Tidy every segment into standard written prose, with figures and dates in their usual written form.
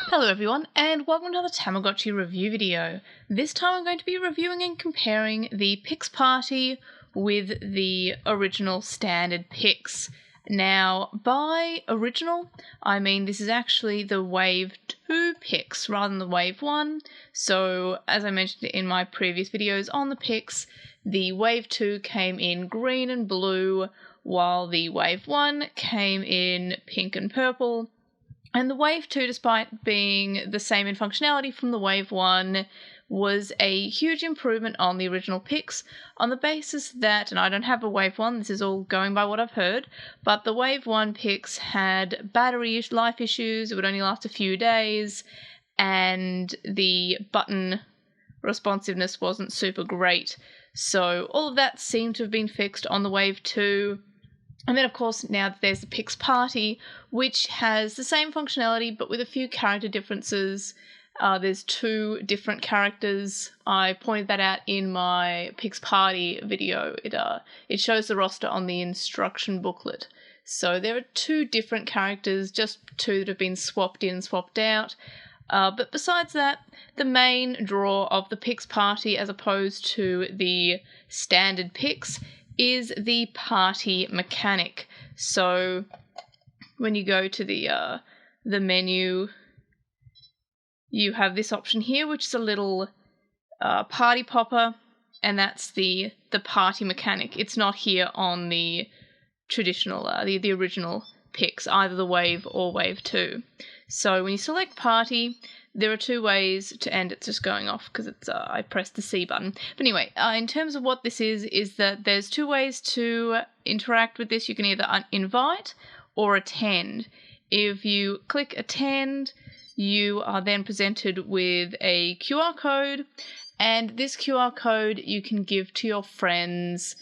Hello everyone, and welcome to another Tamagotchi review video. This time I'm going to be reviewing and comparing the Pix Party with the original standard Pix. Now, by original, I mean this is actually the Wave 2 Pix rather than the Wave 1. So, as I mentioned in my previous videos on the Pix, the Wave 2 came in green and blue, while the Wave 1 came in pink and purple. And the Wave 2, despite being the same in functionality from the Wave 1, was a huge improvement on the original Pix on the basis that, and I don't have a Wave 1, this is all going by what I've heard, but the Wave 1 Pix had battery life issues, it would only last a few days, and the button responsiveness wasn't super great. So all of that seemed to have been fixed on the Wave 2. And then, of course, now there's the Pix Party, which has the same functionality, but with a few character differences. There's 2 different characters. I pointed that out in my Pix Party video. It shows the roster on the instruction booklet. So there are 2 different characters, just 2 that have been swapped in, swapped out. But besides that, the main draw of the Pix Party, as opposed to the standard Pix, is the party mechanic. So when you go to the menu, you have this option here, which is a little party popper, and that's the party mechanic. It's not here on the traditional, the original Pix, either the Wave or Wave 2. So when you select party, there are 2 ways to end. It's just going off because it's I pressed the C button. But anyway, in terms of what this is that there's 2 ways to interact with this. You can either invite or attend. If you click attend, you are then presented with a QR code, and this QR code you can give to your friends.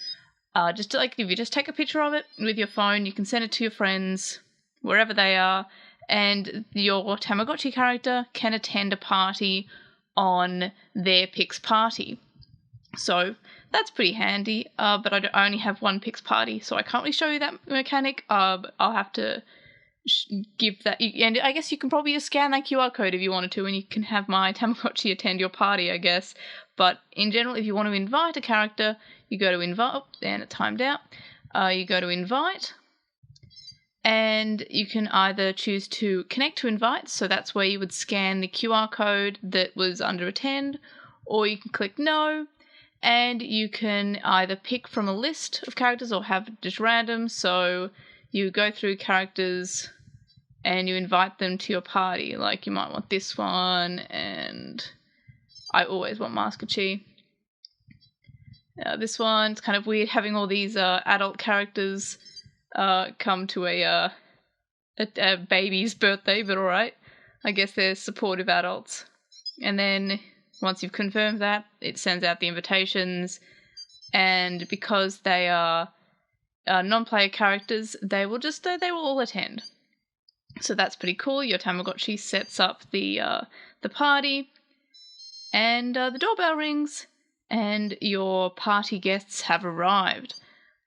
If you just take a picture of it with your phone, you can send it to your friends wherever they are, and your Tamagotchi character can attend a party on their Pix Party. So that's pretty handy, but I only have 1 Pix Party, so I can't really show you that mechanic. I'll have to give that, and I guess you can probably just scan that QR code if you wanted to, and you can have my Tamagotchi attend your party, I guess. But in general, if you want to invite a character, you go to invite, and it timed out. You go to invite, and you can either choose to connect to invite, so that's where you would scan the QR code that was under attend, or you can click no, and you can either pick from a list of characters or have it just random, so you go through characters and you invite them to your party. Like, you might want this one, and I always want Maskachi. This one, it's kind of weird having all these adult characters come to a baby's birthday, but alright. I guess they're supportive adults. And then, once you've confirmed that, it sends out the invitations, and because they are non-player characters, they will all attend. So that's pretty cool. Your Tamagotchi sets up the party, and the doorbell rings, and your party guests have arrived.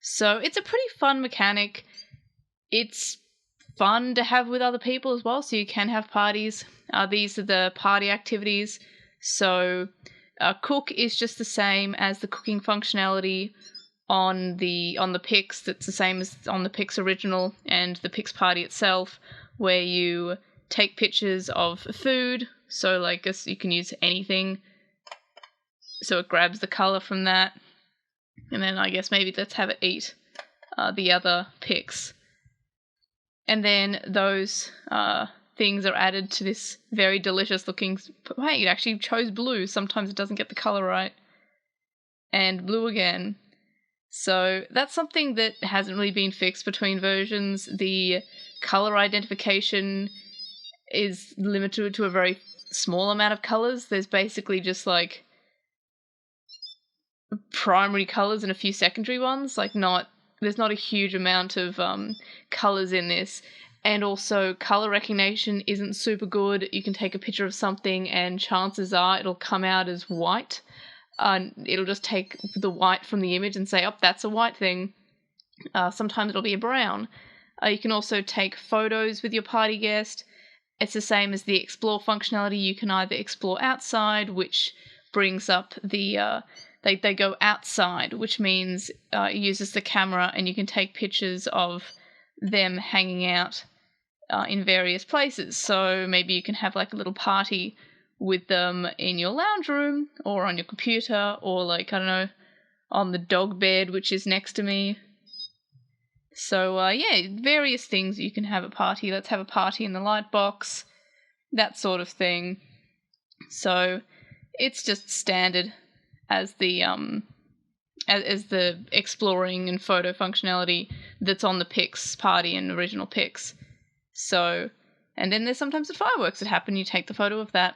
So it's a pretty fun mechanic. It's fun to have with other people as well, so you can have parties. These are the party activities. So cook is just the same as the cooking functionality on the Pix. That's the same as on the Pix original and the Pix Party itself, where you take pictures of food. So like you can use anything. So it grabs the color from that, and then I guess maybe let's have it eat the other Pix. And then those things are added to this very delicious looking. Hey, it actually chose blue. Sometimes it doesn't get the color right. And blue again. So that's something that hasn't really been fixed between versions. The color identification is limited to a very small amount of colors. There's basically just like primary colors and a few secondary ones. Like there's not a huge amount of colors in this. And also color recognition isn't super good. You can take a picture of something and chances are it'll come out as white. It'll just take the white from the image and say, oh, that's a white thing. Sometimes it'll be a brown. You can also take photos with your party guest, it's the same as the explore functionality. You can either explore outside, which brings up the they go outside, which means it uses the camera and you can take pictures of them hanging out in various places. So maybe you can have like a little party with them in your lounge room or on your computer or like, I don't know, on the dog bed, which is next to me. So yeah, various things you can have a party. Let's have a party in the light box, that sort of thing. So it's just standard as the exploring and photo functionality that's on the Pix Party and original Pix. So, and then there's sometimes the fireworks that happen. You take the photo of that,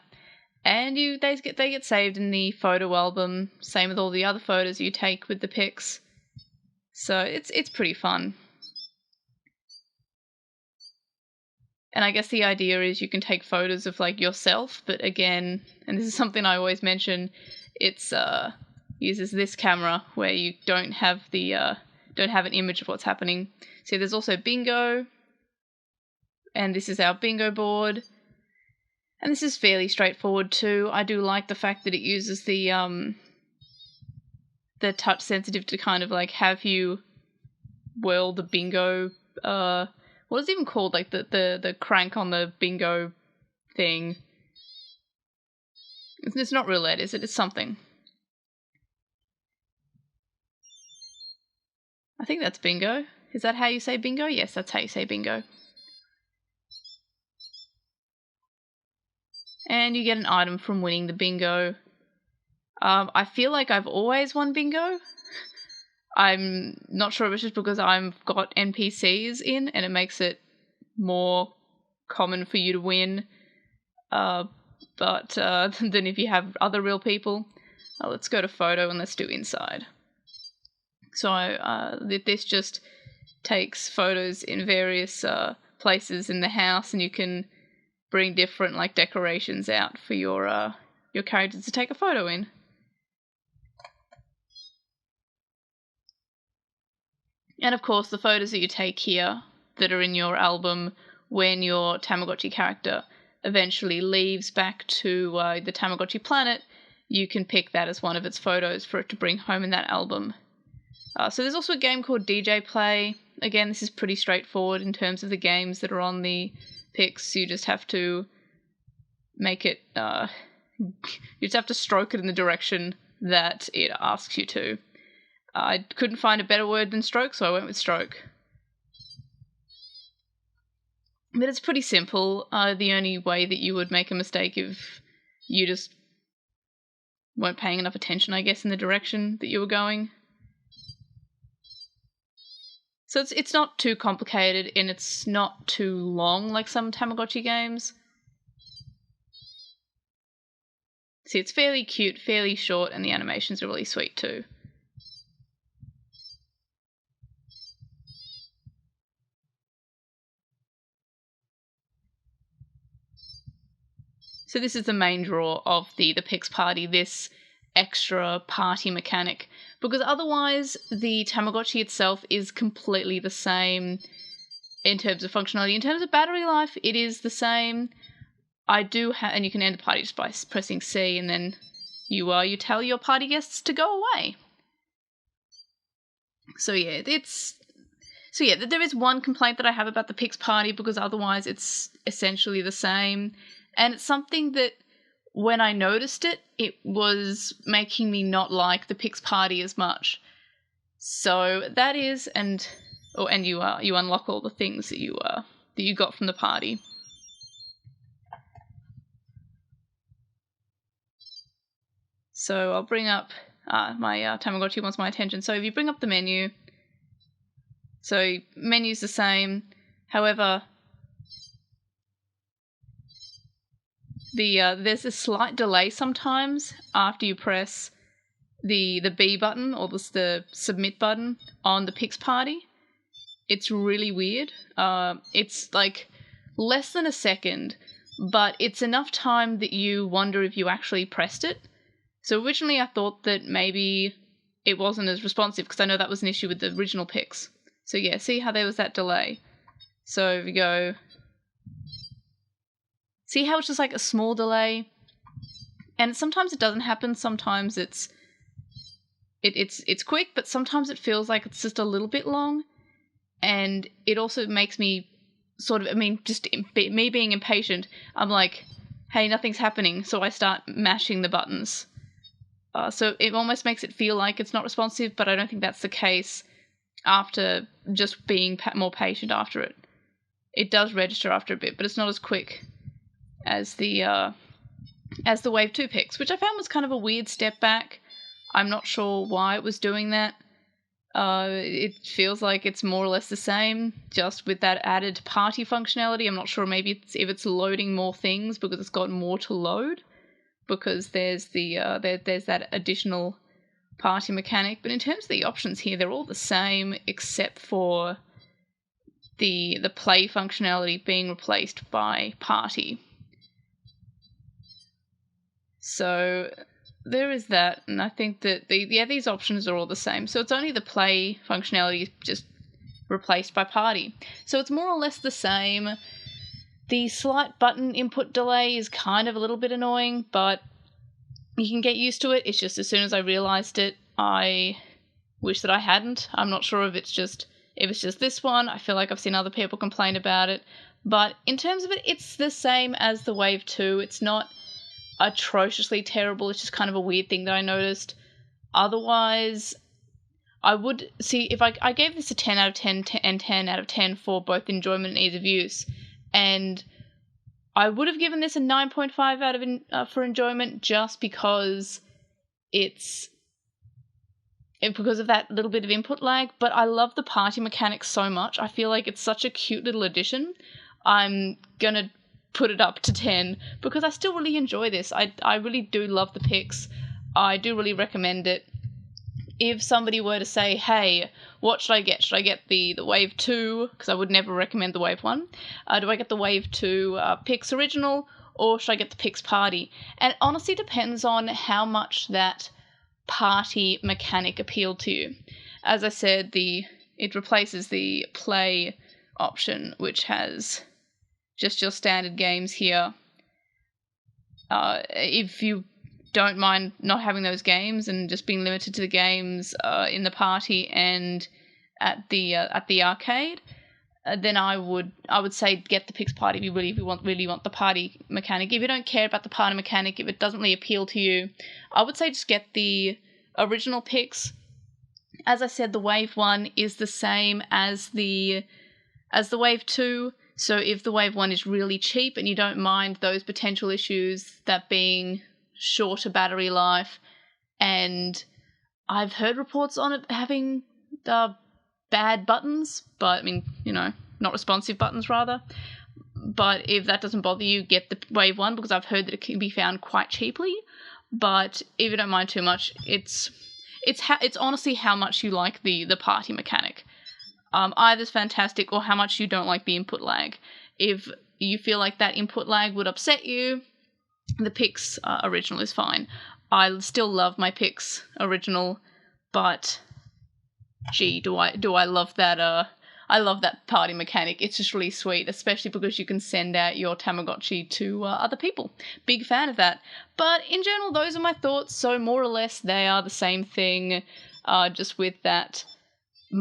and they get saved in the photo album. Same with all the other photos you take with the Pix. So it's pretty fun. And I guess the idea is you can take photos of like yourself, but again, and this is something I always mention, it's uses this camera where you don't have an image of what's happening. So there's also bingo, and this is our bingo board. And this is fairly straightforward too. I do like the fact that it uses the touch sensitive to kind of like have you whirl the bingo what is it even called? Like the crank on the bingo thing. It's not roulette, is it? It's something. I think that's bingo. Is that how you say bingo? Yes, that's how you say bingo. And you get an item from winning the bingo. I feel like I've always won bingo. I'm not sure if it's just because I've got NPCs in and it makes it more common for you to win than if you have other real people. Let's go to photo and let's do inside. So this just takes photos in various places in the house, and you can bring different like decorations out for your characters to take a photo in. And of course, the photos that you take here that are in your album when your Tamagotchi character eventually leaves back to the Tamagotchi planet, you can pick that as one of its photos for it to bring home in that album. So there's also a game called DJ Play. Again, this is pretty straightforward in terms of the games that are on the Pix. You just have to make it, you just have to stroke it in the direction that it asks you to. I couldn't find a better word than stroke, so I went with stroke. But it's pretty simple. The only way that you would make a mistake if you just weren't paying enough attention, I guess, in the direction that you were going. So it's not too complicated, and it's not too long like some Tamagotchi games. See, it's fairly cute, fairly short, and the animations are really sweet too. So this is the main draw of the Pix Party, this extra party mechanic, because otherwise the Tamagotchi itself is completely the same in terms of functionality. In terms of battery life, it is the same. And you can end the party just by pressing C, and then you tell your party guests to go away. So yeah, there is one complaint that I have about the Pix Party, because otherwise it's essentially the same. And it's something that, when I noticed it, it was making me not like the Pix Party as much. So that is, and you unlock all the things that you got from the party. So I'll bring up my Tamagotchi wants my attention. So if you bring up the menu, so menu's the same. However, there's a slight delay sometimes after you press the B button or the submit button on the Pix Party. It's really weird. It's like less than a second, but it's enough time that you wonder if you actually pressed it. So originally I thought that maybe it wasn't as responsive, because I know that was an issue with the original Pix. So yeah, see how there was that delay. So if you go See how it's just like a small delay? And sometimes it doesn't happen, sometimes it's quick, but sometimes it feels like it's just a little bit long. And it also makes me sort of, I mean, just me being impatient, I'm like, hey, nothing's happening, so I start mashing the buttons. So it almost makes it feel like it's not responsive, but I don't think that's the case after just being more patient after it. It does register after a bit, but it's not as quick as the Wave 2 Pix, which I found was kind of a weird step back. I'm not sure why it was doing that. It feels like it's more or less the same, just with that added party functionality. I'm not sure maybe if it's loading more things because it's got more to load, because there's there's that additional party mechanic. But in terms of the options here, they're all the same except for the play functionality being replaced by party. So there is that, and I think that these options are all the same. So it's only the play functionality just replaced by party. So it's more or less the same. The slight button input delay is kind of a little bit annoying, but you can get used to it. It's just as soon as I realized it, I wish that I hadn't. I'm not sure if it's just this one. I feel like I've seen other people complain about it. But in terms of it, it's the same as the Wave 2. It's not atrociously terrible. It's just kind of a weird thing that I noticed. Otherwise, I would see if I gave this a 10 out of 10 and 10 out of 10 for both enjoyment and ease of use, and I would have given this a 9.5 out of for enjoyment just because because of that little bit of input lag. But I love the party mechanics so much. I feel like it's such a cute little addition. I'm gonna put it up to 10 because I still really enjoy this. I really do love the Pix. I do really recommend it. If somebody were to say, hey, what should I get? Should I get the Wave 2? Because I would never recommend the Wave 1. Do I get the Wave 2 Pix Original, or should I get the Pix Party? And it honestly depends on how much that party mechanic appealed to you. As I said, it replaces the play option, which has just your standard games here. If you don't mind not having those games and just being limited to the games in the party and at the arcade, then I would say get the Pix Party if you really want the party mechanic. If you don't care about the party mechanic, if it doesn't really appeal to you, I would say just get the original Pix. As I said, the Wave 1 is the same as the Wave 2. So if the Wave 1 is really cheap and you don't mind those potential issues, that being shorter battery life, and I've heard reports on it having bad buttons, but I mean, not responsive buttons rather. But if that doesn't bother you, get the Wave 1 because I've heard that it can be found quite cheaply. But if you don't mind too much, it's honestly how much you like the party mechanic. Either's fantastic, or how much you don't like the input lag. If you feel like that input lag would upset you, the Pix Original is fine. I still love my Pix Original, but gee, do I love that? I love that party mechanic. It's just really sweet, especially because you can send out your Tamagotchi to other people. Big fan of that. But in general, those are my thoughts. So more or less, they are the same thing, just with that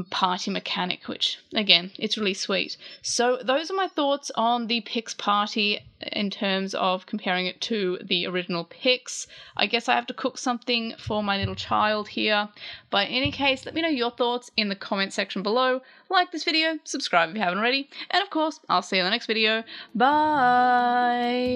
party mechanic, which again, it's really sweet. So those are my thoughts on the Pix Party in terms of comparing it to the original Pix. I guess I have to cook something for my little child here, but in any case, let me know your thoughts in the comment section below. Like this video, subscribe if you haven't already, and of course, I'll see you in the next video. Bye!